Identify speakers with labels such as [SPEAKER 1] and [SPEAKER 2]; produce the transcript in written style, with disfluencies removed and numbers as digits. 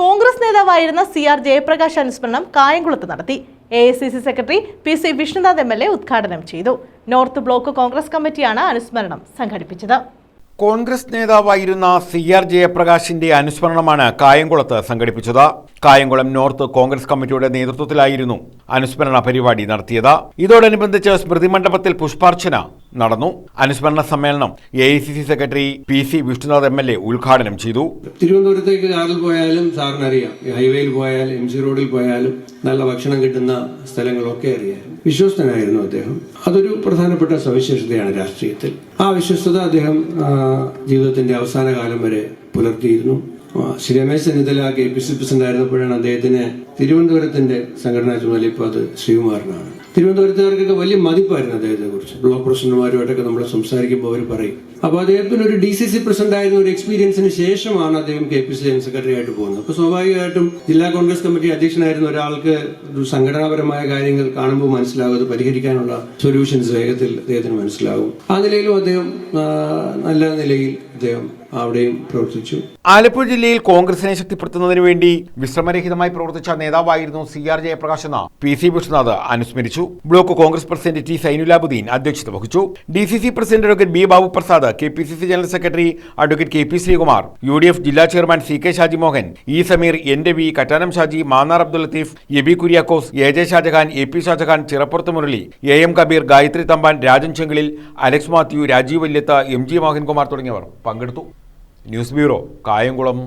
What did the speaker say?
[SPEAKER 1] കോൺഗ്രസ് നേതാവായിരുന്ന CR ജയപ്രകാശ് അനുസ്മരണം കായംകുളത്ത് നടത്തി. AICC secretary PC Vishnunath MLA ഉദ്ഘാടനം ചെയ്തു. നോർത്ത് ബ്ലോക്ക് കോൺഗ്രസ് കമ്മിറ്റിയാണ് അനുസ്മരണം സംഘടിപ്പിച്ചത്.
[SPEAKER 2] കോൺഗ്രസ് നേതാവായിരുന്ന CR ജയപ്രകാശിന്റെ അനുസ്മരണമാണ് കായംകുളത്ത് സംഘടിപ്പിച്ചത്. കായംകുളം നോർത്ത് കോൺഗ്രസ് കമ്മിറ്റിയുടെ നേതൃത്വത്തിലായിരുന്നു അനുസ്മരണ പരിപാടി നടത്തിയത്. ഇതോടനുബന്ധിച്ച് സ്മൃതി മണ്ഡപത്തിൽ പുഷ്പാർച്ചന നടന്നു. അനുസ്മരണ സമ്മേളനം AICC secretary PC Vishnunath MLA ഉദ്ഘാടനം ചെയ്തു.
[SPEAKER 3] തിരുവനന്തപുരത്തേക്ക് കാറിൽ പോയാലും സാറിനറിയാം, ഹൈവേയിൽ പോയാലും MC റോഡിൽ പോയാലും നല്ല ഭക്ഷണം കിട്ടുന്ന സ്ഥലങ്ങളൊക്കെ അറിയാം. വിശ്വസ്തനായിരുന്നു അദ്ദേഹം. അതൊരു പ്രധാനപ്പെട്ട സവിശേഷതയാണ് രാഷ്ട്രീയത്തിൽ. ആ വിശ്വസ്തത അദ്ദേഹം ജീവിതത്തിന്റെ അവസാന കാലം വരെ പുലർത്തിയിരുന്നു. ശ്രീ രമേശ് ചെന്നിത്തല KPC പ്രസിഡന്റ് ആയിരുന്നപ്പോഴാണ് അദ്ദേഹത്തിന് തിരുവനന്തപുരത്തിന്റെ സംഘടനാ ചുമതല ഇപ്പോൾ അത് ശ്രീകുമാറിനാണ്. തിരുവനന്തപുരത്തുകാർക്കൊക്കെ വലിയ മതിപ്പായിരുന്നു അദ്ദേഹത്തെ കുറിച്ച്. ബ്ലോക്ക് പ്രസിഡന്റുമാരുമായിട്ടൊക്കെ നമ്മൾ സംസാരിക്കുമ്പോൾ അവർ പറയും. അപ്പോൾ അദ്ദേഹത്തിന് ഒരു DCC പ്രസിഡന്റ് ആയിരുന്ന ഒരു എക്സ്പീരിയൻസിന് ശേഷമാണ് അദ്ദേഹം KPC ജനറൽ സെക്രട്ടറി ആയിട്ട് പോകുന്നത്. അപ്പോൾ സ്വാഭാവികമായിട്ടും ജില്ലാ കോൺഗ്രസ് കമ്മിറ്റി അധ്യക്ഷനായിരുന്ന ഒരാൾക്ക് സംഘടനാപരമായ കാര്യങ്ങൾ കാണുമ്പോൾ മനസ്സിലാകും, അത് പരിഹരിക്കാനുള്ള സൊല്യൂഷൻസ് വേഗത്തിൽ അദ്ദേഹത്തിന് മനസ്സിലാകും. ആ നിലയിലും അദ്ദേഹം നല്ല നിലയിൽ അദ്ദേഹം അവിടെയും പ്രവർത്തിച്ചു.
[SPEAKER 2] ആലപ്പുഴ ജില്ലയിൽ കോൺഗ്രസിനെ ശക്തിപ്പെടുത്തുന്നതിന് വേണ്ടി വിശ്രമരഹിതമായി പ്രവർത്തിച്ച നേതാവായിരുന്നു CR ജയപ്രകാശ് എന്ന PC വിഷ്ണുനാഥ് അനുസ്മരിച്ചു. Block Congress president T Zainulabuddeen അധ്യക്ഷത വഹിച്ചു. DCC president advocate B Babu Prasad, KPCC general secretary advocate KP Sreekumar, UDF ജില്ലാ chairman CK Shajimohan, E Sameer, NV, Kattanam Shaji, Mannar Abdul Latheef, Aby Kuriakose, AJ Shajahan, AP Shajahan, Chirappurath Murali, AM Kabeer, Gayathri Thampan, Rajan Chengilil, Alex Mathew, Rajeev Valyath, MG Mohankumar തുടങ്ങിയവർ പങ്കെടുത്തു. News bureau, Kayamkulam.